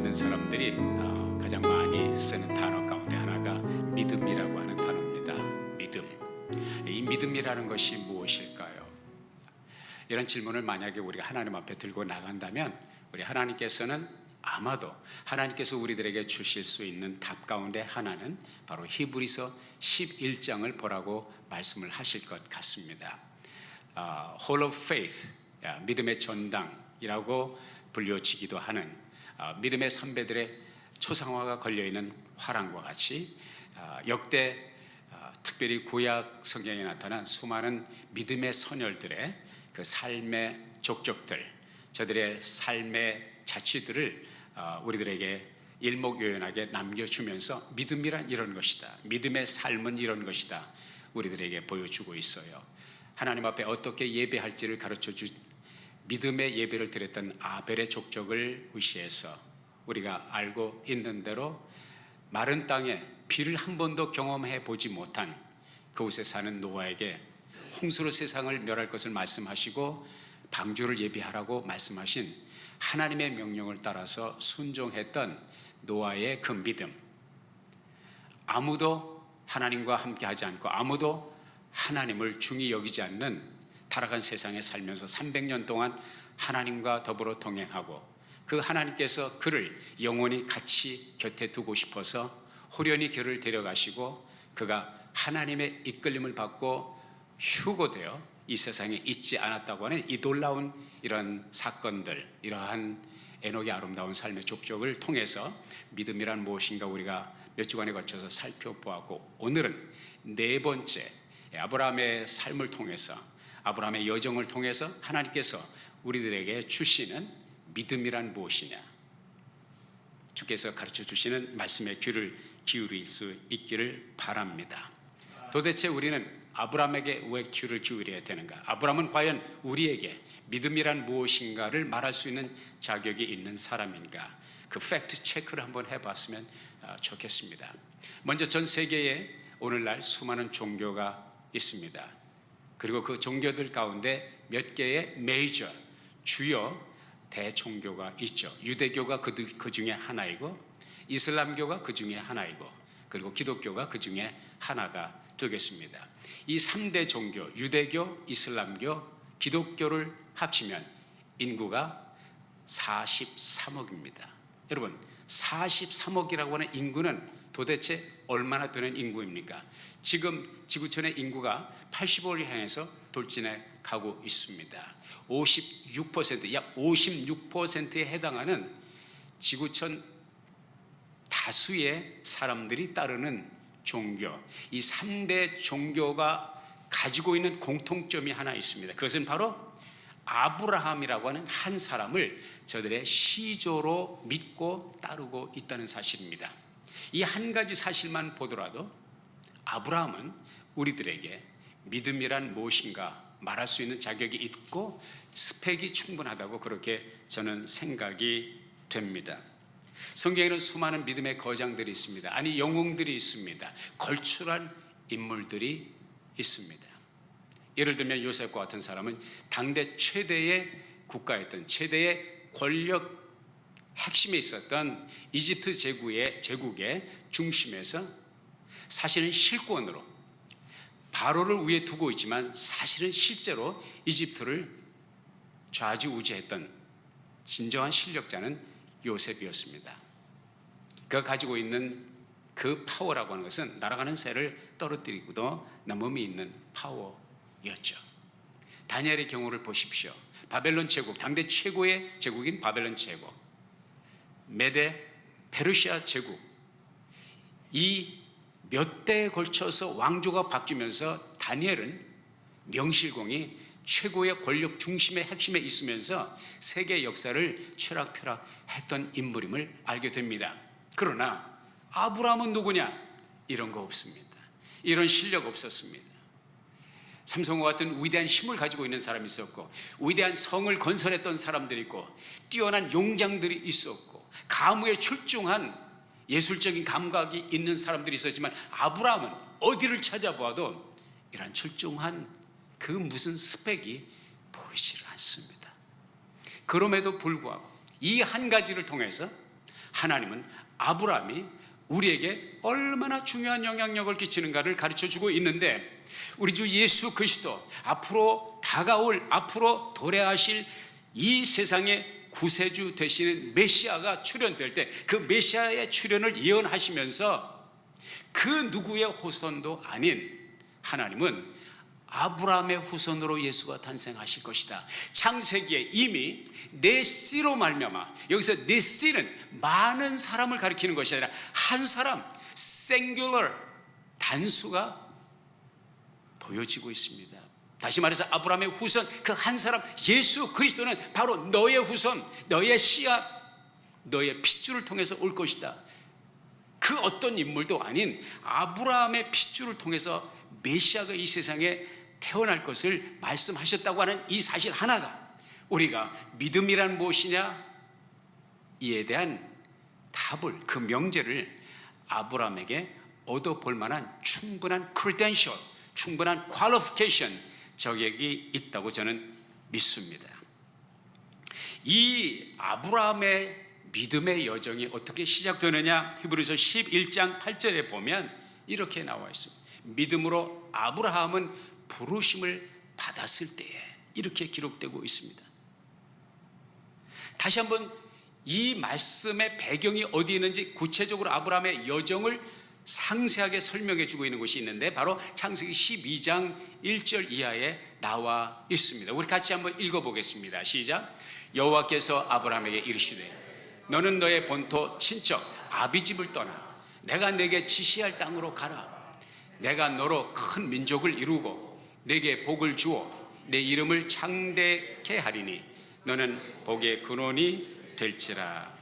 있는 사람들이 가장 많이 쓰는 단어 가운데 하나가 믿음이라고 하는 단어입니다. 믿음. 이 믿음이라는 것이 무엇일까요? 이런 질문을 만약에 우리가 하나님 앞에 들고 나간다면 우리 하나님께서는 아마도 하나님께서 우리들에게 주실 수 있는 답 가운데 하나는 바로 히브리서 11장을 보라고 말씀을 하실 것 같습니다. Hall of Faith, 믿음의 전당이라고 불려지기도 하는 믿음의 선배들의 초상화가 걸려있는 화랑과 같이 역대 특별히 구약 성경에 나타난 수많은 믿음의 선열들의 그 삶의 족적들, 저들의 삶의 자취들을 우리들에게 일목요연하게 남겨주면서 믿음이란 이런 것이다, 믿음의 삶은 이런 것이다 우리들에게 보여주고 있어요. 하나님 앞에 어떻게 예배할지를 가르쳐준 믿음의 예배를 드렸던 아벨의 족적을 의시해서 우리가 알고 있는 대로 마른 땅에 비를 한 번도 경험해 보지 못한 그곳에 사는 노아에게 홍수로 세상을 멸할 것을 말씀하시고 방주를 예비하라고 말씀하신 하나님의 명령을 따라서 순종했던 노아의 그 믿음, 아무도 하나님과 함께하지 않고 아무도 하나님을 중히 여기지 않는 타락한 세상에 살면서 300년 동안 하나님과 더불어 동행하고 그 하나님께서 그를 영원히 같이 곁에 두고 싶어서 호련히 그를 데려가시고 그가 하나님의 이끌림을 받고 휴고되어 이 세상에 있지 않았다고 하는 이 놀라운 이런 사건들, 이러한 에녹의 아름다운 삶의 족적을 통해서 믿음이란 무엇인가 우리가 몇 주간에 걸쳐서 살펴보았고, 오늘은 네 번째 아브라함의 삶을 통해서, 아브라함의 여정을 통해서 하나님께서 우리들에게 주시는 믿음이란 무엇이냐, 주께서 가르쳐 주시는 말씀에 귀를 기울일 수 있기를 바랍니다. 도대체 우리는 아브라함에게 왜 귀를 기울여야 되는가? 아브라함은 과연 우리에게 믿음이란 무엇인가를 말할 수 있는 자격이 있는 사람인가? 그 팩트 체크를 한번 해봤으면 좋겠습니다. 먼저 전 세계에 오늘날 수많은 종교가 있습니다. 그리고 그 종교들 가운데 몇 개의 메이저, 주요 대종교가 있죠. 유대교가 그 중에 하나이고, 이슬람교가 그 중에 하나이고, 그리고 기독교가 그 중에 하나가 되겠습니다. 이 3대 종교, 유대교, 이슬람교, 기독교를 합치면 인구가 43억입니다. 여러분, 43억이라고 하는 인구는 도대체 얼마나 되는 인구입니까? 지금 지구촌의 인구가 80억을 향해서 돌진해 가고 있습니다. 56%, 약 56%에 해당하는 지구촌 다수의 사람들이 따르는 종교, 이 3대 종교가 가지고 있는 공통점이 하나 있습니다. 그것은 바로 아브라함이라고 하는 한 사람을 저들의 시조로 믿고 따르고 있다는 사실입니다. 이 한 가지 사실만 보더라도 아브라함은 우리들에게 믿음이란 무엇인가 말할 수 있는 자격이 있고 스펙이 충분하다고 그렇게 저는 생각이 됩니다. 성경에는 수많은 믿음의 거장들이 있습니다. 아니, 영웅들이 있습니다. 걸출한 인물들이 있습니다. 예를 들면 요셉과 같은 사람은 당대 최대의 국가였던, 최대의 권력 핵심에 있었던 이집트 제국의 중심에서 사실은 실권으로 바로를 위에 두고 있지만 사실은 실제로 이집트를 좌지우지했던 진정한 실력자는 요셉이었습니다. 그가 가지고 있는 그 파워라고 하는 것은 날아가는 새를 떨어뜨리고도 넘음이 있는 파워였죠. 다니엘의 경우를 보십시오. 바벨론 제국, 당대 최고의 제국인 바벨론 제국, 메데 페르시아 제국, 이 몇 대에 걸쳐서 왕조가 바뀌면서 다니엘은 명실공히 최고의 권력 중심의 핵심에 있으면서 세계 역사를 추락펴락했던 인물임을 알게 됩니다. 그러나 아브라함은 누구냐? 이런 거 없습니다. 이런 실력 없었습니다. 삼성과 같은 위대한 힘을 가지고 있는 사람이 있었고, 위대한 성을 건설했던 사람들이 있고, 뛰어난 용장들이 있었고, 가무에 출중한 예술적인 감각이 있는 사람들이 있었지만 아브라함은 어디를 찾아보아도 이런 출중한 그 무슨 스펙이 보이질 않습니다. 그럼에도 불구하고 이 한 가지를 통해서 하나님은 아브라함이 우리에게 얼마나 중요한 영향력을 끼치는가를 가르쳐주고 있는데, 우리 주 예수 그리스도 앞으로 다가올, 앞으로 도래하실 이 세상의 구세주 되시는 메시아가 출현될 때 그 메시아의 출현을 예언하시면서 그 누구의 후손도 아닌 하나님은 아브라함의 후손으로 예수가 탄생하실 것이다. 창세기에 이미 내 씨로 말미암아, 여기서 내 씨는 많은 사람을 가리키는 것이 아니라 한 사람, singular, 단수가 보여지고 있습니다. 다시 말해서 아브라함의 후손, 그 한 사람 예수 그리스도는 바로 너의 후손, 너의 씨앗, 너의 핏줄을 통해서 올 것이다. 그 어떤 인물도 아닌 아브라함의 핏줄을 통해서 메시아가 이 세상에 태어날 것을 말씀하셨다고 하는 이 사실 하나가 우리가 믿음이란 무엇이냐, 이에 대한 답을, 그 명제를 아브라함에게 얻어볼 만한 충분한 credential, 충분한 qualification, 자격이 있다고 저는 믿습니다. 이 아브라함의 믿음의 여정이 어떻게 시작되느냐, 히브리서 11장 8절에 보면 이렇게 나와 있습니다. 믿음으로 아브라함은 부르심을 받았을 때에, 이렇게 기록되고 있습니다. 다시 한번 이 말씀의 배경이 어디 있는지 구체적으로 아브라함의 여정을 상세하게 설명해 주고 있는 것이 있는데 바로 창세기 12장 1절 이하에 나와 있습니다. 우리 같이 한번 읽어보겠습니다. 시작. 여호와께서 아브라함에게 이르시되 너는 너의 본토 친척 아비집을 떠나 내가 내게 지시할 땅으로 가라. 내가 너로 큰 민족을 이루고 내게 복을 주어 내 이름을 창대케 하리니 너는 복의 근원이 될지라.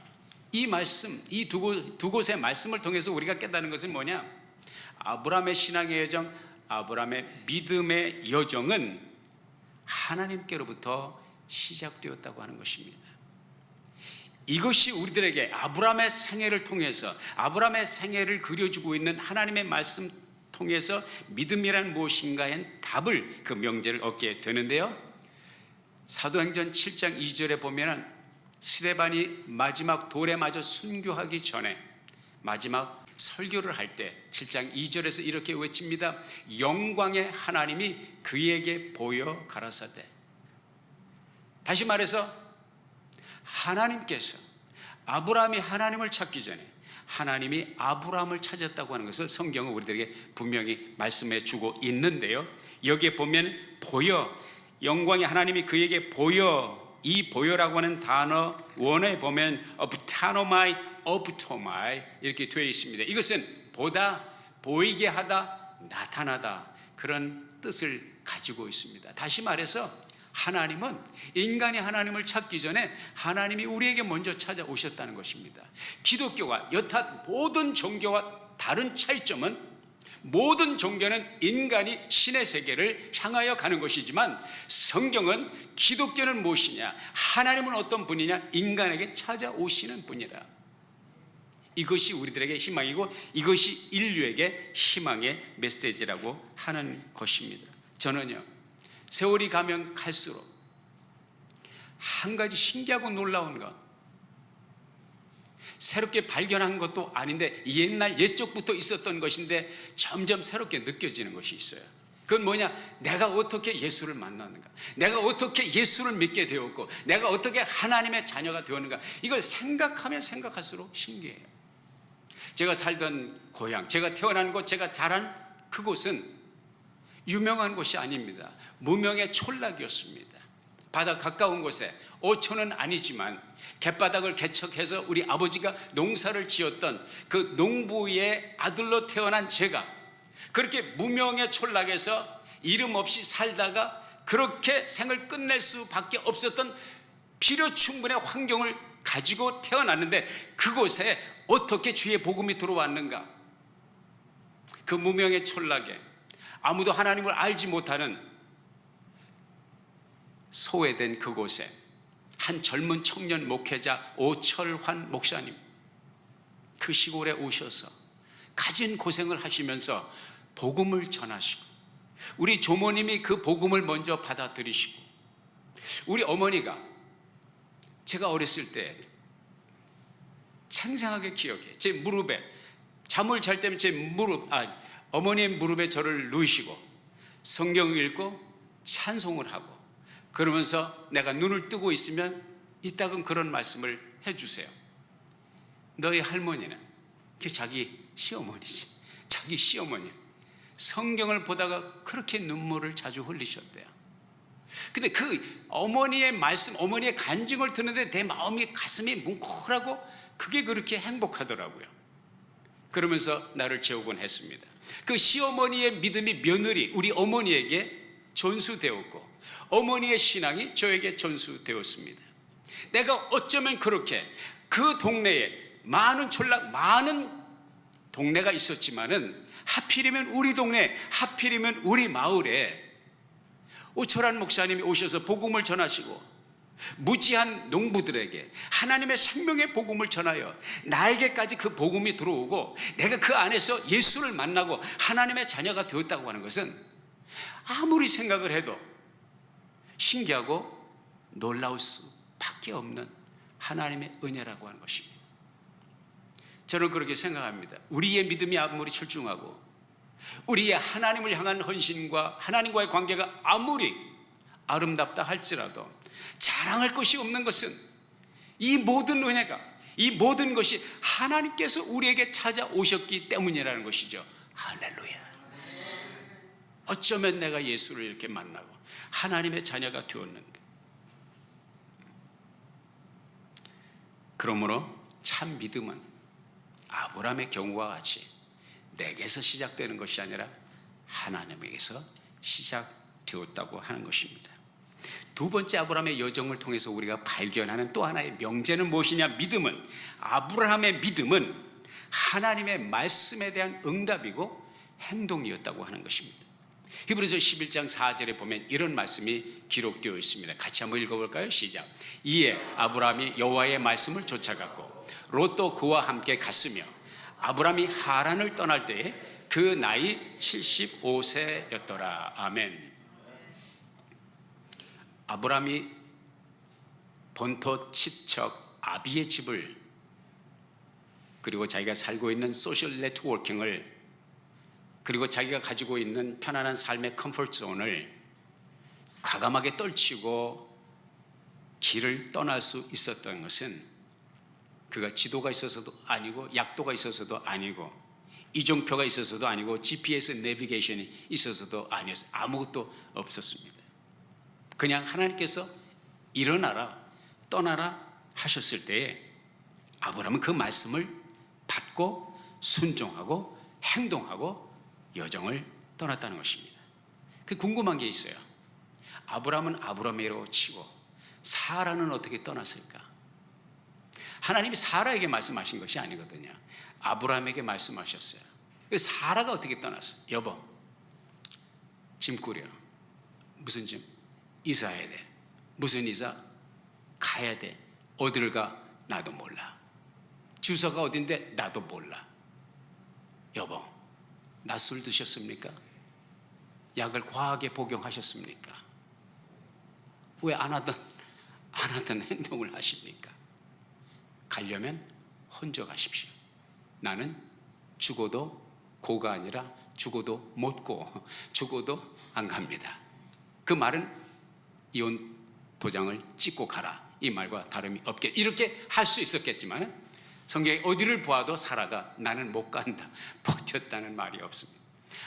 이 말씀, 이 두 곳의 말씀을 통해서 우리가 깨닫는 것은 뭐냐? 아브라함의 신앙의 여정, 아브라함의 믿음의 여정은 하나님께로부터 시작되었다고 하는 것입니다. 이것이 우리들에게 아브라함의 생애를 통해서, 아브라함의 생애를 그려주고 있는 하나님의 말씀 통해서 믿음이란 무엇인가의 답을, 그 명제를 얻게 되는데요, 사도행전 7장 2절에 보면 스데반이 마지막 돌에 맞아 순교하기 전에 마지막 설교를 할 때 7장 2절에서 이렇게 외칩니다. 영광의 하나님이 그에게 보여 가라사대. 다시 말해서 하나님께서, 아브라함이 하나님을 찾기 전에 하나님이 아브라함을 찾았다고 하는 것을 성경은 우리들에게 분명히 말씀해 주고 있는데요, 여기에 보면 보여, 영광의 하나님이 그에게 보여, 이 보여라고 하는 단어 원어에 보면 업타노마이, 업토마이 이렇게 되어 있습니다. 이것은 보다, 보이게 하다, 나타나다, 그런 뜻을 가지고 있습니다. 다시 말해서 하나님은, 인간이 하나님을 찾기 전에 하나님이 우리에게 먼저 찾아오셨다는 것입니다. 기독교가 여타 모든 종교와 다른 차이점은 모든 종교는 인간이 신의 세계를 향하여 가는 것이지만 성경은, 기독교는 무엇이냐, 하나님은 어떤 분이냐, 인간에게 찾아오시는 분이다. 이것이 우리들에게 희망이고 이것이 인류에게 희망의 메시지라고 하는 것입니다. 저는요, 세월이 가면 갈수록 한 가지 신기하고 놀라운 것, 새롭게 발견한 것도 아닌데 옛날 옛적부터 있었던 것인데 점점 새롭게 느껴지는 것이 있어요. 그건 뭐냐? 내가 어떻게 예수를 만났는가, 내가 어떻게 예수를 믿게 되었고 내가 어떻게 하나님의 자녀가 되었는가, 이걸 생각하면 생각할수록 신기해요. 제가 살던 고향, 제가 태어난 곳, 제가 자란 그곳은 유명한 곳이 아닙니다. 무명의 촌락이었습니다. 바다 가까운 곳에, 어촌은 아니지만 갯바닥을 개척해서 우리 아버지가 농사를 지었던 그 농부의 아들로 태어난 제가 그렇게 무명의 촌락에서 이름 없이 살다가 그렇게 생을 끝낼 수밖에 없었던 필요 충분의 환경을 가지고 태어났는데 그곳에 어떻게 주의 복음이 들어왔는가? 그 무명의 촌락에 아무도 하나님을 알지 못하는 소외된 그곳에 한 젊은 청년 목회자 오철환 목사님, 그 시골에 오셔서 가진 고생을 하시면서 복음을 전하시고, 우리 조모님이 그 복음을 먼저 받아들이시고, 우리 어머니가 제가 어렸을 때 생생하게 기억해. 제 무릎에 잠을 잘 때면 제 어머니의 무릎에 저를 누이시고 성경을 읽고 찬송을 하고, 그러면서 내가 눈을 뜨고 있으면 이따금 그런 말씀을 해주세요. 너희 할머니는, 그게 자기 시어머니지, 자기 시어머니 성경을 보다가 그렇게 눈물을 자주 흘리셨대요. 근데 그 어머니의 말씀, 어머니의 간증을 듣는데 내 마음이, 가슴이 뭉클하고 그게 그렇게 행복하더라고요. 그러면서 나를 재우곤 했습니다. 그 시어머니의 믿음이 며느리, 우리 어머니에게 전수되었고, 어머니의 신앙이 저에게 전수되었습니다. 내가 어쩌면 그렇게 그 동네에 많은 동네가 있었지만은, 하필이면 우리 동네, 하필이면 우리 마을에 오철환 목사님이 오셔서 복음을 전하시고 무지한 농부들에게 하나님의 생명의 복음을 전하여 나에게까지 그 복음이 들어오고 내가 그 안에서 예수를 만나고 하나님의 자녀가 되었다고 하는 것은 아무리 생각을 해도 신기하고 놀라울 수밖에 없는 하나님의 은혜라고 하는 것입니다. 저는 그렇게 생각합니다. 우리의 믿음이 아무리 출중하고 우리의 하나님을 향한 헌신과 하나님과의 관계가 아무리 아름답다 할지라도 자랑할 것이 없는 것은 이 모든 은혜가, 이 모든 것이 하나님께서 우리에게 찾아오셨기 때문이라는 것이죠. 할렐루야. 어쩌면 내가 예수를 이렇게 만나고 하나님의 자녀가 되었는가. 그러므로 참 믿음은 아브라함의 경우와 같이 내게서 시작되는 것이 아니라 하나님에게서 시작되었다고 하는 것입니다. 두 번째 아브라함의 여정을 통해서 우리가 발견하는 또 하나의 명제는 무엇이냐? 믿음은, 아브라함의 믿음은 하나님의 말씀에 대한 응답이고 행동이었다고 하는 것입니다. 히브리서 11장 4절에 보면 이런 말씀이 기록되어 있습니다. 같이 한번 읽어볼까요? 시작. 이에 아브라함이 여호와의 말씀을 쫓아갔고 롯도 그와 함께 갔으며 아브라함이 하란을 떠날 때에 그 나이 75세였더라. 아멘. 아브라함이 본토 친척 아비의 집을, 그리고 자기가 살고 있는 소셜 네트워킹을, 그리고 자기가 가지고 있는 편안한 삶의 컴포트 존을 과감하게 떨치고 길을 떠날 수 있었던 것은 그가 지도가 있어서도 아니고 약도가 있어서도 아니고 이정표가 있어서도 아니고 GPS 내비게이션이 있어서도 아니었어요. 아무것도 없었습니다. 그냥 하나님께서 일어나라, 떠나라 하셨을 때에 아브라함은 그 말씀을 받고 순종하고 행동하고 여정을 떠났다는 것입니다. 그 궁금한 게 있어요. 아브라함은 아브라함이라고 치고 사라는 어떻게 떠났을까? 하나님이 사라에게 말씀하신 것이 아니거든요. 아브라함에게 말씀하셨어요. 그래서 사라가 어떻게 떠났어요? 여보, 짐 꾸려. 무슨 짐? 이사해야 돼. 무슨 이사? 가야 돼. 어디를 가? 나도 몰라. 주소가 어딘데? 나도 몰라. 여보, 낮술 드셨습니까? 약을 과하게 복용하셨습니까? 왜 안 하던 행동을 하십니까? 가려면 혼자 가십시오. 나는 죽어도 고가 아니라 죽어도 못 고, 죽어도 안 갑니다. 그 말은 이혼 도장을 찍고 가라, 이 말과 다름이 없게, 이렇게 할 수 있었겠지만 성경에 어디를 보아도 사라가 나는 못 간다, 버텼다는 말이 없습니다.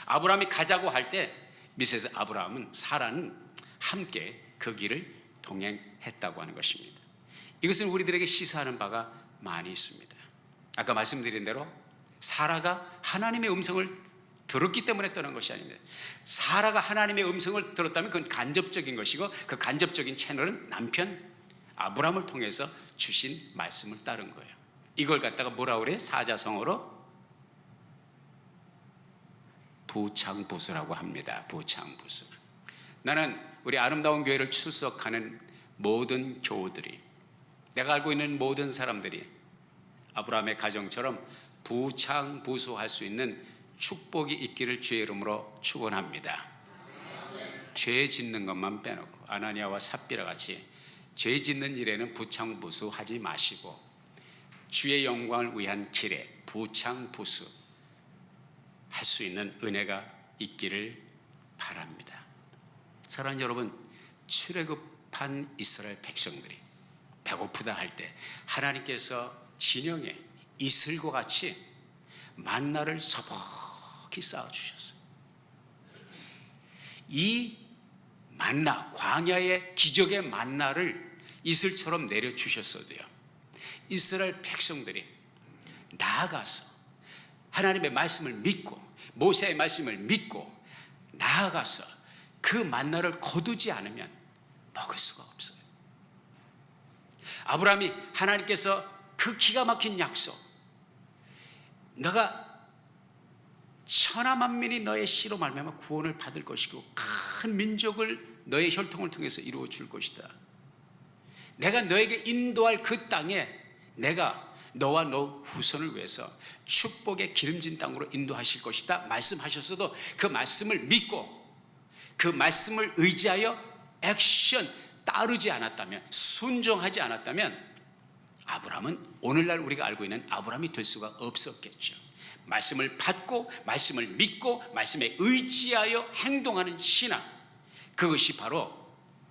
아브라함이 가자고 할 때 미세서 아브라함은 사라는 함께 그 길을 동행했다고 하는 것입니다. 이것은 우리들에게 시사하는 바가 많이 있습니다. 아까 말씀드린 대로 사라가 하나님의 음성을 들었기 때문에 떠난 것이 아닙니다. 사라가 하나님의 음성을 들었다면 그건 간접적인 것이고, 그 간접적인 채널은 남편 아브라함을 통해서 주신 말씀을 따른 거예요. 이걸 갖다가 뭐라 그래? 사자성어로 부창부수라고 합니다. 부창부수. 나는 우리 아름다운 교회를 출석하는 모든 교우들이, 내가 알고 있는 모든 사람들이 아브라함의 가정처럼 부창부수할 수 있는 축복이 있기를 주의 이름으로 축원합니다. 죄 짓는 것만 빼놓고 아나니아와 삽비라 같이 죄 짓는 일에는 부창부수하지 마시고 주의 영광을 위한 길에 부창부수 할 수 있는 은혜가 있기를 바랍니다. 사랑하는 여러분, 출애굽한 이스라엘 백성들이 배고프다 할 때 하나님께서 진영에 이슬과 같이 만나를 소복히 쌓아주셨어요. 이 만나, 광야의 기적의 만나를 이슬처럼 내려주셨어도요, 이스라엘 백성들이 나아가서 하나님의 말씀을 믿고 모세의 말씀을 믿고 나아가서 그 만나를 거두지 않으면 먹을 수가 없어요. 아브라함이 하나님께서 그 기가 막힌 약속, 너가 천하 만민이 너의 씨로 말미암아 구원을 받을 것이고 큰 민족을 너의 혈통을 통해서 이루어 줄 것이다. 내가 너에게 인도할 그 땅에 내가 너와 너 후손을 위해서 축복의 기름진 땅으로 인도하실 것이다 말씀하셨어도 그 말씀을 믿고 그 말씀을 의지하여 액션 따르지 않았다면, 순종하지 않았다면 아브라함은 오늘날 우리가 알고 있는 아브라함이 될 수가 없었겠죠. 말씀을 받고 말씀을 믿고 말씀에 의지하여 행동하는 신앙, 그것이 바로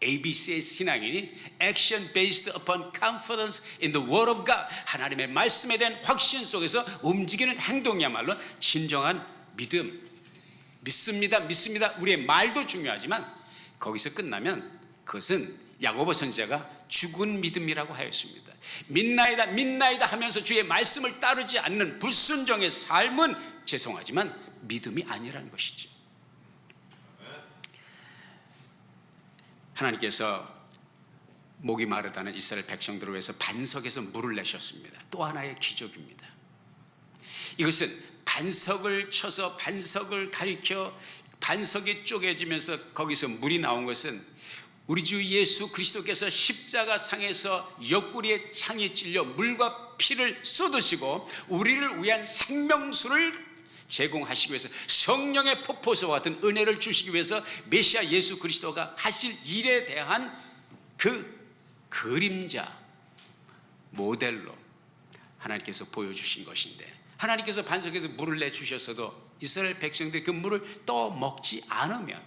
ABC의 신앙이니 Action Based Upon Confidence in the Word of God, 하나님의 말씀에 대한 확신 속에서 움직이는 행동이야말로 진정한 믿음. 믿습니다, 믿습니다. 우리의 말도 중요하지만 거기서 끝나면 그것은 야고보 선지자가 죽은 믿음이라고 하였습니다. 믿나이다 믿나이다 하면서 주의 말씀을 따르지 않는 불순종의 삶은 죄송하지만 믿음이 아니라는 것이죠. 하나님께서 목이 마르다는 이스라엘 백성들을 위해서 반석에서 물을 내셨습니다. 또 하나의 기적입니다. 이것은 반석을 쳐서 반석을 가리켜 반석이 쪼개지면서 거기서 물이 나온 것은 우리 주 예수 그리스도께서 십자가상에서 옆구리에 창에 찔려 물과 피를 쏟으시고 우리를 위한 생명수를 제공하시기 위해서 성령의 폭포수와 같은 은혜를 주시기 위해서 메시아 예수 그리스도가 하실 일에 대한 그 그림자 모델로 하나님께서 보여주신 것인데, 하나님께서 반석에서 물을 내주셨어도 이스라엘 백성들이 그 물을 또 먹지 않으면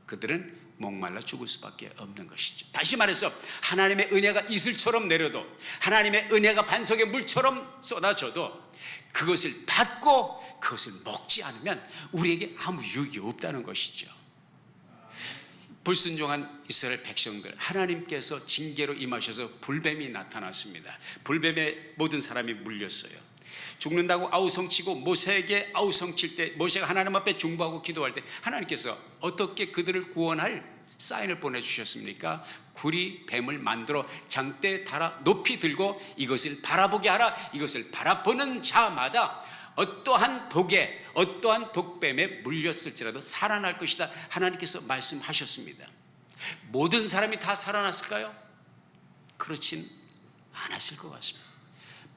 그들은 목말라 죽을 수밖에 없는 것이죠. 다시 말해서 하나님의 은혜가 이슬처럼 내려도, 하나님의 은혜가 반석의 물처럼 쏟아져도 그것을 받고 그것을 먹지 않으면 우리에게 아무 유익이 없다는 것이죠. 불순종한 이스라엘 백성들, 하나님께서 징계로 임하셔서 불뱀이 나타났습니다. 불뱀에 모든 사람이 물렸어요. 죽는다고 아우성치고 모세에게 아우성칠 때, 모세가 하나님 앞에 중보하고 기도할 때 하나님께서 어떻게 그들을 구원할 사인을 보내주셨습니까? 구리 뱀을 만들어 장대에 달아 높이 들고 이것을 바라보게 하라. 이것을 바라보는 자마다 어떠한 독에 어떠한 독뱀에 물렸을지라도 살아날 것이다. 하나님께서 말씀하셨습니다. 모든 사람이 다 살아났을까요? 그렇진 않았을 것 같습니다.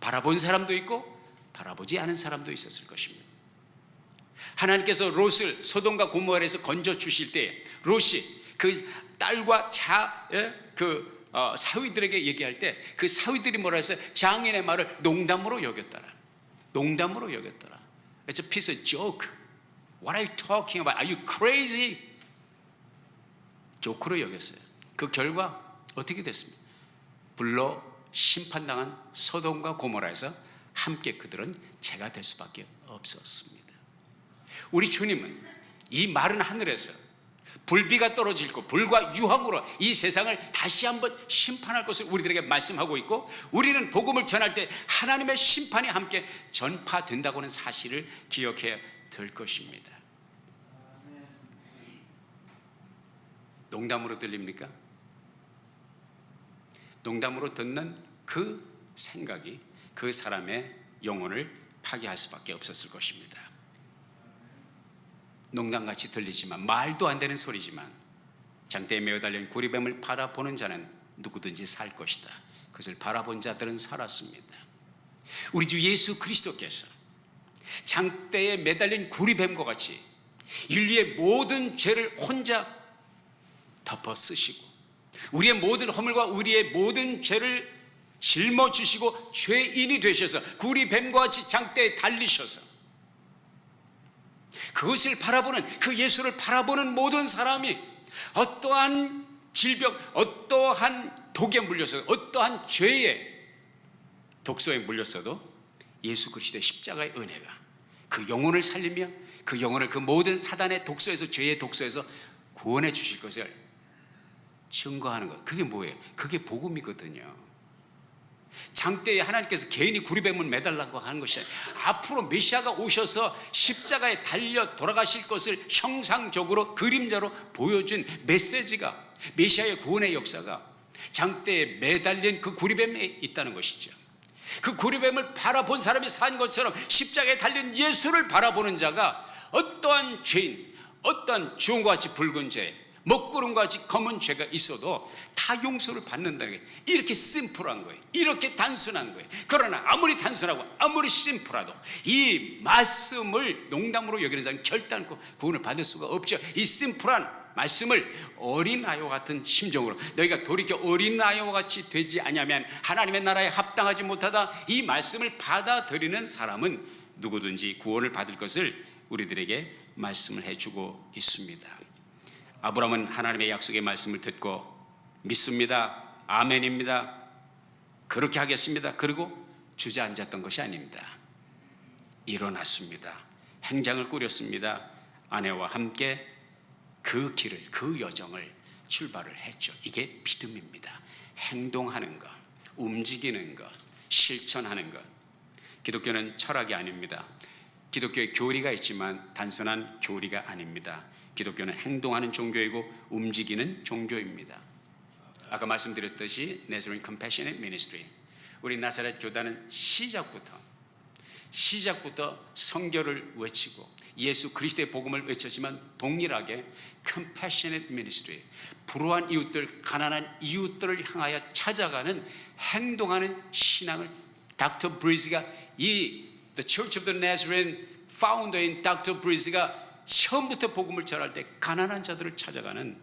바라본 사람도 있고 바라보지 않은 사람도 있었을 것입니다. 하나님께서 롯을 소돔과 고모라에서 건져 주실 때 롯이 그 딸과 사위들에게 얘기할 때 그 사위들이 뭐라 했어요? 장인의 말을 농담으로 여겼더라. 농담으로 여겼더라. It's a piece of joke. What are you talking about? Are you crazy? 조크로 여겼어요. 그 결과 어떻게 됐습니까? 불로 심판당한 소돔과 고모라에서 함께 그들은 죄가 될 수밖에 없었습니다. 우리 주님은 이 마른 하늘에서 불비가 떨어질 것, 불과 유황으로 이 세상을 다시 한번 심판할 것을 우리들에게 말씀하고 있고, 우리는 복음을 전할 때 하나님의 심판이 함께 전파된다고 하는 사실을 기억해야 될 것입니다. 농담으로 들립니까? 농담으로 듣는 그 생각이 그 사람의 영혼을 파괴할 수밖에 없었을 것입니다. 농담같이 들리지만, 말도 안 되는 소리지만, 장대에 매어 달린 구리뱀을 바라보는 자는 누구든지 살 것이다. 그것을 바라본 자들은 살았습니다. 우리 주 예수 그리스도께서 장대에 매달린 구리뱀과 같이 인류의 모든 죄를 혼자 덮어 쓰시고 우리의 모든 허물과 우리의 모든 죄를 짊어지시고 죄인이 되셔서 구리뱀과 같이 장대에 달리셔서 그것을 바라보는, 그 예수를 바라보는 모든 사람이 어떠한 질병, 어떠한 독에 물려서, 어떠한 죄의 독소에 물렸어도 예수 그리스도의 십자가의 은혜가 그 영혼을 살리며 그 영혼을 그 모든 사단의 독소에서, 죄의 독소에서 구원해 주실 것을 증거하는 것. 그게 뭐예요? 그게 복음이거든요. 장대에 하나님께서 개인이 구리뱀을 매달라고 하는 것이 아니라 앞으로 메시아가 오셔서 십자가에 달려 돌아가실 것을 형상적으로 그림자로 보여준 메시지가, 메시아의 구원의 역사가 장대에 매달린 그 구리뱀에 있다는 것이죠. 그 구리뱀을 바라본 사람이 산 것처럼 십자가에 달린 예수를 바라보는 자가 어떠한 죄인, 어떠한 주홍과 같이 붉은 죄, 먹구름과 같이 검은 죄가 있어도 다 용서를 받는다는 게 이렇게 심플한 거예요. 이렇게 단순한 거예요. 그러나 아무리 단순하고 아무리 심플하도 이 말씀을 농담으로 여기는 사람은 결단코 구원을 받을 수가 없죠. 이 심플한 말씀을 어린아이와 같은 심정으로, 너희가 돌이켜 어린아이와 같이 되지 않으면 하나님의 나라에 합당하지 못하다, 이 말씀을 받아들이는 사람은 누구든지 구원을 받을 것을 우리들에게 말씀을 해주고 있습니다. 아브라함은 하나님의 약속의 말씀을 듣고 믿습니다, 아멘입니다, 그렇게 하겠습니다, 그리고 주저앉았던 것이 아닙니다. 일어났습니다. 행장을 꾸렸습니다. 아내와 함께 그 길을, 그 여정을 출발을 했죠. 이게 믿음입니다. 행동하는 것, 움직이는 것, 실천하는 것. 기독교는 철학이 아닙니다. 기독교의 교리가 있지만 단순한 교리가 아닙니다. 기독교는 행동하는 종교이고 움직이는 종교입니다. 아까 말씀드렸듯이 Nazarene Compassionate Ministry, 우리 나사렛 교단은 시작부터 성결을 외치고 예수 그리스도의 복음을 외쳤지만 동일하게 Compassionate Ministry, 불우한 이웃들, 가난한 이웃들을 향하여 찾아가는 행동하는 신앙을 닥터 브리즈가, 이 The Church of the Nazarene 파운더인 닥터 브리즈가 처음부터 복음을 전할 때 가난한 자들을 찾아가는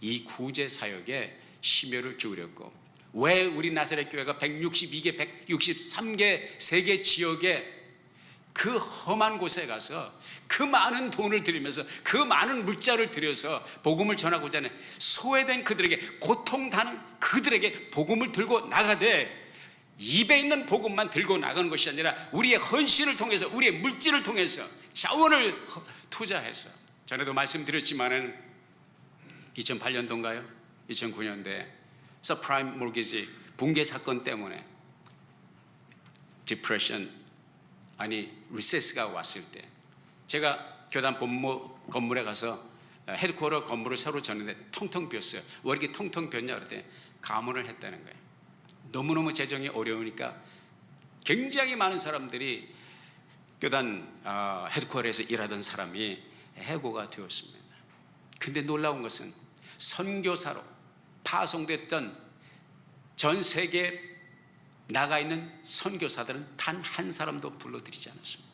이 구제 사역에 심혈을 기울였고, 왜 우리 나사렛 교회가 162개, 163개 세계 지역에 그 험한 곳에 가서 그 많은 돈을 들이면서 그 많은 물자를 들여서 복음을 전하고자 하는 소외된 그들에게, 고통당하는 그들에게 복음을 들고 나가되, 입에 있는 복음만 들고 나가는 것이 아니라 우리의 헌신을 통해서, 우리의 물질을 통해서 자원을 투자해서, 전에도 말씀드렸지만은 2008년도인가요? 2009년도에 서프라임 모르게지 붕괴 사건 때문에 디프레션, 아니 리세스가 왔을 때 제가 교단 본부 건물에 가서 헤드쿼터 건물을 새로 졌는데 텅텅 비었어요. 왜 이렇게 텅텅 비었냐 그랬더니 가문을 했다는 거예요. 너무너무 재정이 어려우니까 굉장히 많은 사람들이 교단 헤드쿼터에서 일하던 사람이 해고가 되었습니다. 근데 놀라운 것은 선교사로 파송됐던 전 세계에 나가 있는 선교사들은 단 한 사람도 불러들이지 않았습니다.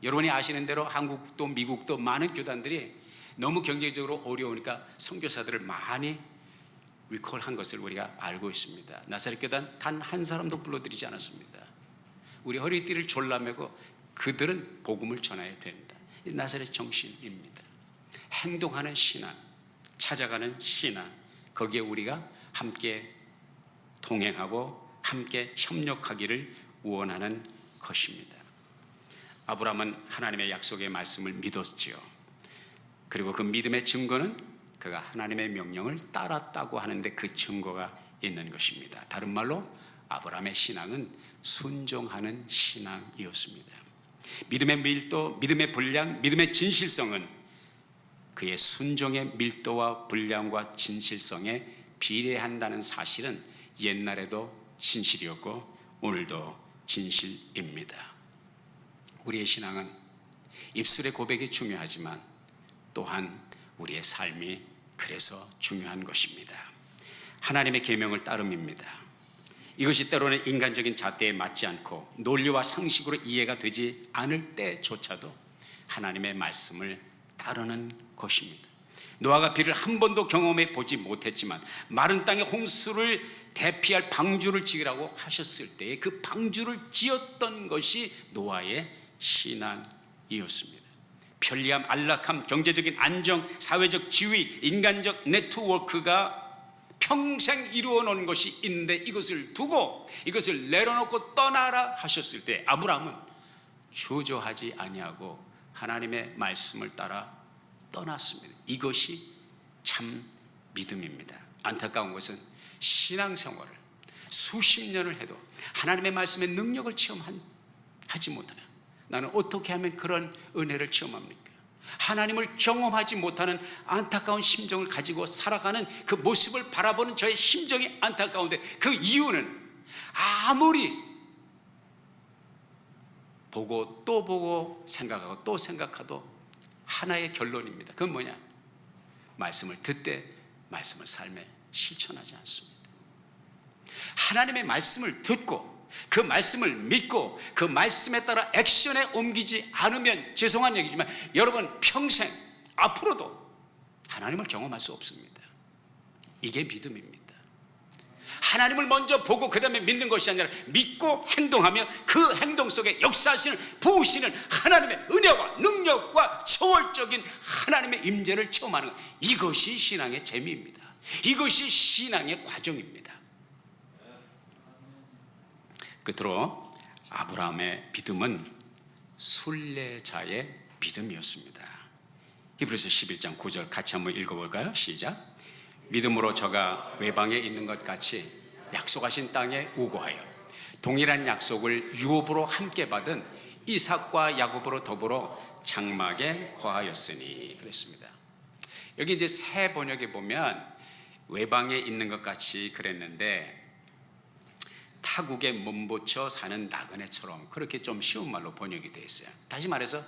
여러분이 아시는 대로 한국도 미국도 많은 교단들이 너무 경제적으로 어려우니까 선교사들을 많이 리콜한 것을 우리가 알고 있습니다. 나사렛 교단 단 한 사람도 불러들이지 않았습니다. 우리 허리띠를 졸라매고 그들은 복음을 전해야 된다. 이 나사렛 정신입니다. 행동하는 신앙, 찾아가는 신앙, 거기에 우리가 함께 동행하고 함께 협력하기를 원하는 것입니다. 아브라함은 하나님의 약속의 말씀을 믿었지요. 그리고 그 믿음의 증거는 그가 하나님의 명령을 따랐다고 하는데 그 증거가 있는 것입니다. 다른 말로 아브라함의 신앙은 순종하는 신앙이었습니다. 믿음의 밀도, 믿음의 분량, 믿음의 진실성은 그의 순종의 밀도와 분량과 진실성에 비례한다는 사실은 옛날에도 진실이었고 오늘도 진실입니다. 우리의 신앙은 입술의 고백이 중요하지만 또한 우리의 삶이 그래서 중요한 것입니다. 하나님의 계명을 따름입니다. 이것이 때로는 인간적인 잣대에 맞지 않고 논리와 상식으로 이해가 되지 않을 때조차도 하나님의 말씀을 따르는 것입니다. 노아가 비를 한 번도 경험해 보지 못했지만 마른 땅에 홍수를 대피할 방주를 지으라고 하셨을 때에 그 방주를 지었던 것이 노아의 신앙이었습니다. 편리함, 안락함, 경제적인 안정, 사회적 지위, 인간적 네트워크가 평생 이루어 놓은 것이 있는데 이것을 두고 이것을 내려놓고 떠나라 하셨을 때 아브라함은 주저하지 아니하고 하나님의 말씀을 따라 떠났습니다. 이것이 참 믿음입니다. 안타까운 것은 신앙생활을 수십 년을 해도 하나님의 말씀의 능력을 체험하지 못하냐. 나는 어떻게 하면 그런 은혜를 체험합니까? 하나님을 경험하지 못하는 안타까운 심정을 가지고 살아가는 그 모습을 바라보는 저의 심정이 안타까운데 그 이유는 아무리 보고 또 보고 생각하고 또 생각해도 하나의 결론입니다. 그건 뭐냐? 말씀을 듣되 말씀을 삶에 실천하지 않습니다. 하나님의 말씀을 듣고 그 말씀을 믿고 그 말씀에 따라 액션에 옮기지 않으면 죄송한 얘기지만 여러분 평생 앞으로도 하나님을 경험할 수 없습니다. 이게 믿음입니다. 하나님을 먼저 보고 그 다음에 믿는 것이 아니라 믿고 행동하며 그 행동 속에 역사하시는 부으시는 하나님의 은혜와 능력과 초월적인 하나님의 임재를 체험하는 것, 이것이 신앙의 재미입니다. 이것이 신앙의 과정입니다. 끝으로 아브라함의 믿음은 순례자의 믿음이었습니다. 히브리서 11장 9절 같이 한번 읽어볼까요? 시작. 믿음으로 저가 외방에 있는 것 같이 약속하신 땅에 우고하여 동일한 약속을 유업으로 함께 받은 이삭과 야곱으로 더불어 장막에 거하였으니 그랬습니다. 여기 이제 새 번역에 보면 외방에 있는 것 같이 그랬는데 타국에 몸붙여 사는 나그네처럼 그렇게 좀 쉬운 말로 번역이 되어 있어요. 다시 말해서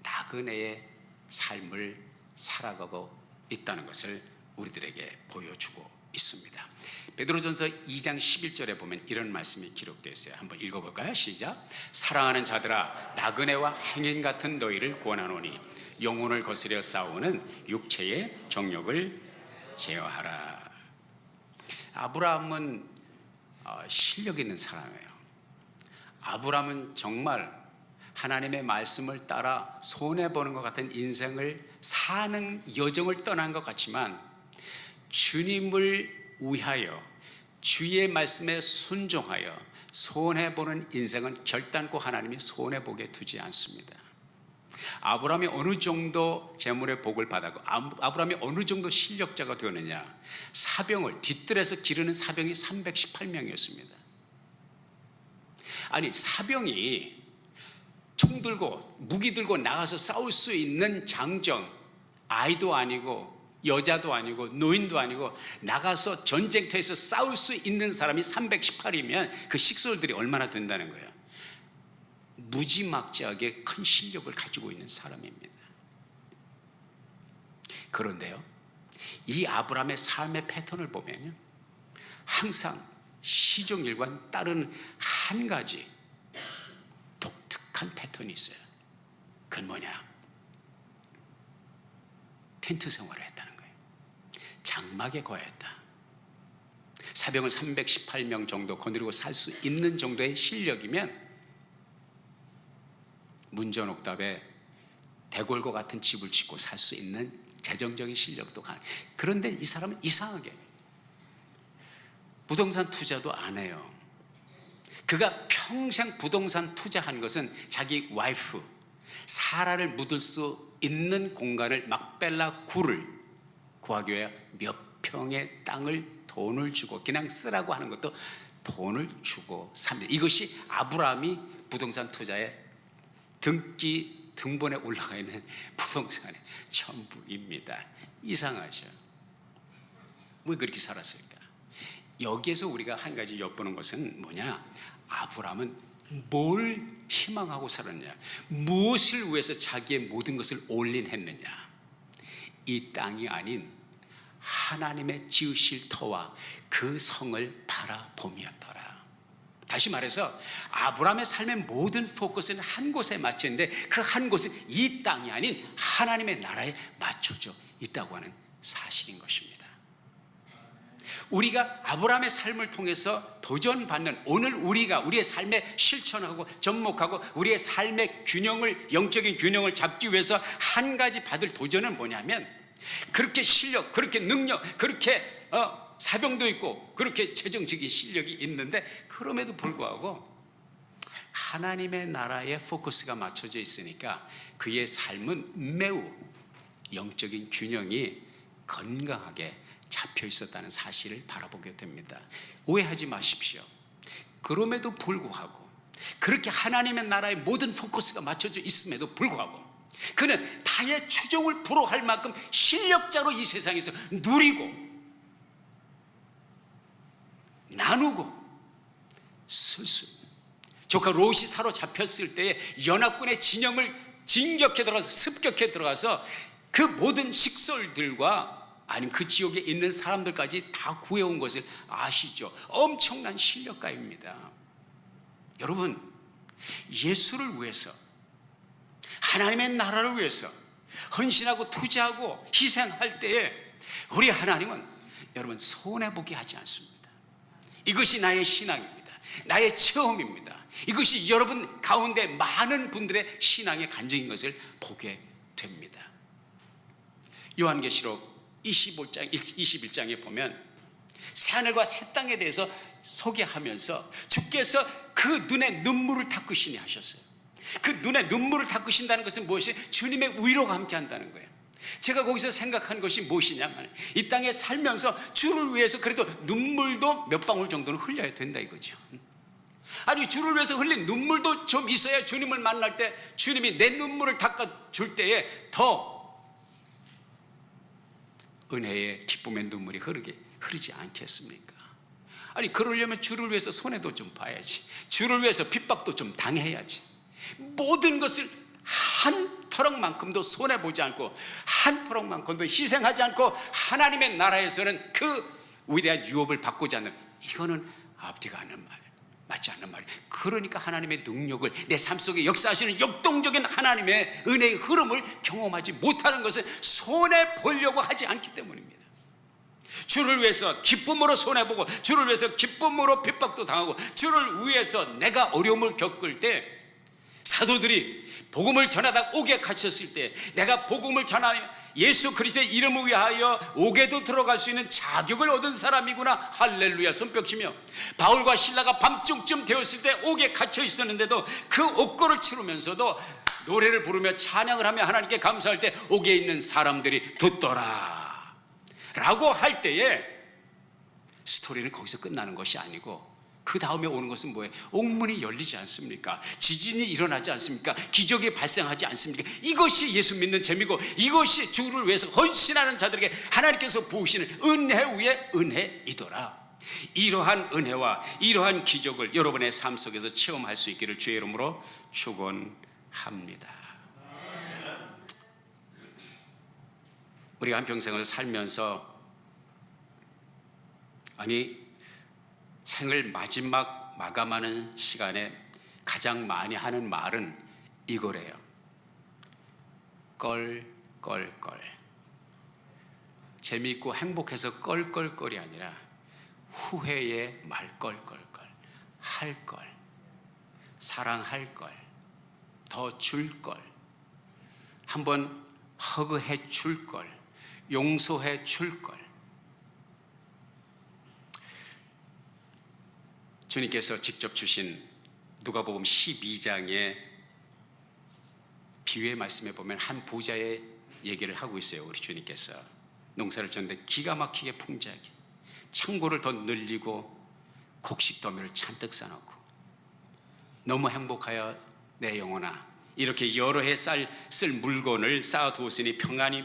나그네의 삶을 살아가고 있다는 것을 우리들에게 보여주고 있습니다. 베드로전서 2장 11절에 보면 이런 말씀이 기록되어 있어요. 한번 읽어볼까요? 시작. 사랑하는 자들아 나그네와 행인 같은 너희를 권하노니 영혼을 거스려 싸우는 육체의 정욕을 제어하라. 아브라함은 실력 있는 사람이에요. 아브라함은 정말 하나님의 말씀을 따라 손해보는 것 같은 인생을 사는 여정을 떠난 것 같지만 주님을 위하여 주의 말씀에 순종하여 손해보는 인생은 결단코 하나님이 손해보게 두지 않습니다. 아브라함이 어느 정도 재물의 복을 받았고 아브라함이 어느 정도 실력자가 되었느냐. 사병을 뒤뜰에서 기르는 사병이 318명이었습니다. 아니 사병이 총 들고 무기 들고 나가서 싸울 수 있는 장정, 아이도 아니고 여자도 아니고 노인도 아니고 나가서 전쟁터에서 싸울 수 있는 사람이 318이면 그 식솔들이 얼마나 된다는 거예요. 무지막지하게 큰 실력을 가지고 있는 사람입니다. 그런데요, 이 아브라함의 삶의 패턴을 보면요, 항상 시종일관 따르는 한 가지 독특한 패턴이 있어요. 그건 뭐냐? 텐트 생활을 했다는 거예요. 장막에 거했다. 사병을 318명 정도 거느리고 살 수 있는 정도의 실력이면 문전옥답에 대궐과 같은 집을 짓고 살 수 있는 재정적인 실력도 가능. 그런데 이 사람은 이상하게 부동산 투자도 안 해요. 그가 평생 부동산 투자한 것은 자기 와이프 사라를 묻을 수 있는 공간을 막벨라 굴을 구하기 위해 몇 평의 땅을 돈을 주고 그냥 쓰라고 하는 것도 돈을 주고 삽니다. 이것이 아브라함이 부동산 투자의 등본에 올라가 있는 부동산의 전부입니다. 이상하죠? 왜 그렇게 살았을까? 여기에서 우리가 한 가지 엿보는 것은 뭐냐? 아브라함은 뭘 희망하고 살았냐? 무엇을 위해서 자기의 모든 것을 올인했느냐? 이 땅이 아닌 하나님의 지으실 터와 그 성을 바라봄이었더라. 다시 말해서 아브라함의 삶의 모든 포커스는 한 곳에 맞춰 있는데 그 한 곳은 이 땅이 아닌 하나님의 나라에 맞춰져 있다고 하는 사실인 것입니다. 우리가 아브라함의 삶을 통해서 도전받는 오늘 우리가 우리의 삶에 실천하고 접목하고 우리의 삶의 균형을, 영적인 균형을 잡기 위해서 한 가지 받을 도전은 뭐냐면, 그렇게 실력, 그렇게 능력, 그렇게 사병도 있고 그렇게 재정적인 실력이 있는데 그럼에도 불구하고 하나님의 나라에 포커스가 맞춰져 있으니까 그의 삶은 매우 영적인 균형이 건강하게 잡혀 있었다는 사실을 바라보게 됩니다. 오해하지 마십시오. 그럼에도 불구하고, 그렇게 하나님의 나라에 모든 포커스가 맞춰져 있음에도 불구하고 그는 타의 추종을 불허할 만큼 실력자로 이 세상에서 누리고 나누고 쓸수, 조카 롯이 사로잡혔을 때에 연합군의 진영을 진격해 들어가서 습격해 들어가서 그 모든 식솔들과 아니면 그 지역에 있는 사람들까지 다 구해온 것을 아시죠? 엄청난 실력가입니다. 여러분, 예수를 위해서, 하나님의 나라를 위해서 헌신하고 투자하고 희생할 때에 우리 하나님은 여러분 손해보게 하지 않습니다. 이것이 나의 신앙입니다. 나의 체험입니다. 이것이 여러분 가운데 많은 분들의 신앙의 간증인 것을 보게 됩니다. 요한계시록 21장에 보면 새하늘과 새 땅에 대해서 소개하면서 주께서 그 눈에 눈물을 닦으시니 하셨어요. 그 눈에 눈물을 닦으신다는 것은 무엇이? 주님의 위로가 함께 한다는 거예요. 제가 거기서 생각한 것이 무엇이냐면, 이 땅에 살면서 주를 위해서 그래도 눈물도 몇 방울 정도는 흘려야 된다 이거죠. 아니, 주를 위해서 흘린 눈물도 좀 있어야 주님을 만날 때 주님이 내 눈물을 닦아줄 때에 더 은혜의 기쁨의 눈물이 흐르지 않겠습니까? 아니, 그러려면 주를 위해서 손해도 좀 봐야지, 주를 위해서 핍박도 좀 당해야지. 모든 것을 한 터럭만큼도 손해보지 않고 한 터럭만큼도 희생하지 않고 하나님의 나라에서는 그 위대한 유업을 받고자 하는, 이거는 앞뒤가 않는 말, 맞지 않는 말이에요. 그러니까 하나님의 능력을, 내 삶 속에 역사하시는 역동적인 하나님의 은혜의 흐름을 경험하지 못하는 것은 손해보려고 하지 않기 때문입니다. 주를 위해서 기쁨으로 손해보고 주를 위해서 기쁨으로 핍박도 당하고 주를 위해서 내가 어려움을 겪을 때, 사도들이 복음을 전하다 옥에 갇혔을 때 내가 복음을 전하여 예수 그리스도의 이름을 위하여 옥에도 들어갈 수 있는 자격을 얻은 사람이구나, 할렐루야 손뼉치며, 바울과 실라가 밤중쯤 되었을 때 옥에 갇혀 있었는데도 그 옥고를 치르면서도 노래를 부르며 찬양을 하며 하나님께 감사할 때 옥에 있는 사람들이 듣더라 라고 할 때에 스토리는 거기서 끝나는 것이 아니고 그 다음에 오는 것은 뭐예요? 옥문이 열리지 않습니까? 지진이 일어나지 않습니까? 기적이 발생하지 않습니까? 이것이 예수 믿는 재미고, 이것이 주를 위해서 헌신하는 자들에게 하나님께서 부으시는 은혜 위에 은혜이더라. 이러한 은혜와 이러한 기적을 여러분의 삶 속에서 체험할 수 있기를 주의 이름으로 축원합니다. 우리가 한평생을 살면서, 아니 생을 마지막 마감하는 시간에 가장 많이 하는 말은 이거래요. 껄껄껄. 재미있고 행복해서 껄껄껄이 아니라 후회의 말 껄껄껄. 할 걸, 사랑할 걸, 더 줄 걸, 한번 허그해 줄 걸, 용서해 줄 걸. 주님께서 직접 주신 누가복음 12장의 비유의 말씀에 보면 한 부자의 얘기를 하고 있어요. 우리 주님께서 농사를 졌는데 기가 막히게 풍작하게 창고를 더 늘리고 곡식 더미를 잔뜩 싸놓고, 너무 행복하여 내 영혼아, 이렇게 여러 해 쓸 물건을 쌓아두었으니 평안히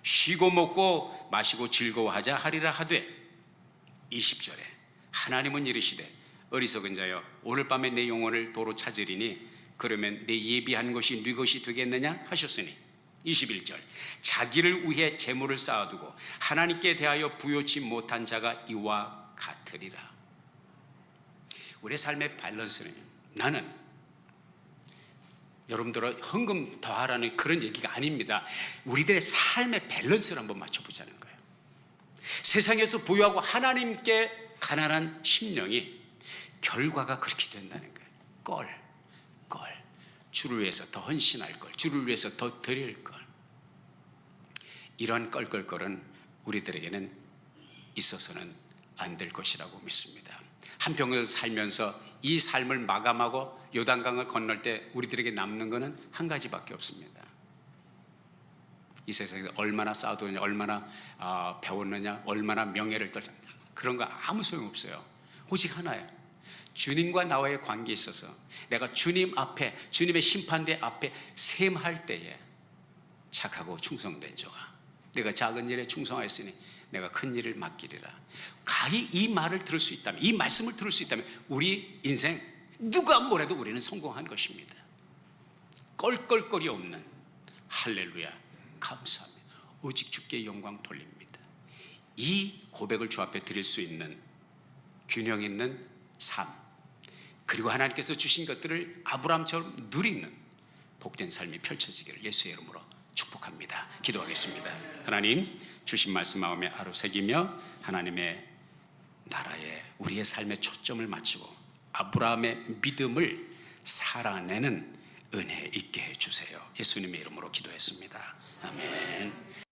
쉬고 먹고 마시고 즐거워하자 하리라 하되, 20절에 하나님은 이르시되 어리석은 자여, 오늘 밤에 내 영혼을 도로 찾으리니 그러면 내 예비한 것이 네 것이 되겠느냐 하셨으니, 21절 자기를 위해 재물을 쌓아두고 하나님께 대하여 부요치 못한 자가 이와 같으리라. 우리의 삶의 밸런스는, 나는 여러분들은 헌금 더하라는 그런 얘기가 아닙니다. 우리들의 삶의 밸런스를 한번 맞춰보자는 거예요. 세상에서 부유하고 하나님께 가난한 심령이 결과가 그렇게 된다는 거예요. 주를 위해서 더 헌신할 걸, 주를 위해서 더 드릴 걸. 이러한 껄껄껄은 우리들에게는 있어서는 안 될 것이라고 믿습니다. 한평에서 살면서 이 삶을 마감하고 요단강을 건널 때 우리들에게 남는 것은 한 가지밖에 없습니다. 이 세상에서 얼마나 쌓아두느냐, 얼마나 배웠느냐, 얼마나 명예를 떨쳤느냐, 그런 거 아무 소용없어요. 오직 하나예요. 주님과 나와의 관계에 있어서 내가 주님 앞에, 주님의 심판대 앞에 셈할 때에 착하고 충성된 자가, 내가 작은 일에 충성하였으니 내가 큰 일을 맡기리라. 가히 이 말을 들을 수 있다면, 이 말씀을 들을 수 있다면 우리 인생 누가 뭐래도 우리는 성공한 것입니다. 껄껄거리 없는 할렐루야, 감사합니다. 오직 주께 영광 돌립니다. 이 고백을 주 앞에 드릴 수 있는 균형 있는 삶, 그리고 하나님께서 주신 것들을 아브라함처럼 누리는 복된 삶이 펼쳐지기를 예수의 이름으로 축복합니다. 기도하겠습니다. 하나님, 주신 말씀 마음에 아로새기며 하나님의 나라에 우리의 삶의 초점을 맞추고 아브라함의 믿음을 살아내는 은혜 있게 해주세요. 예수님의 이름으로 기도했습니다. 아멘.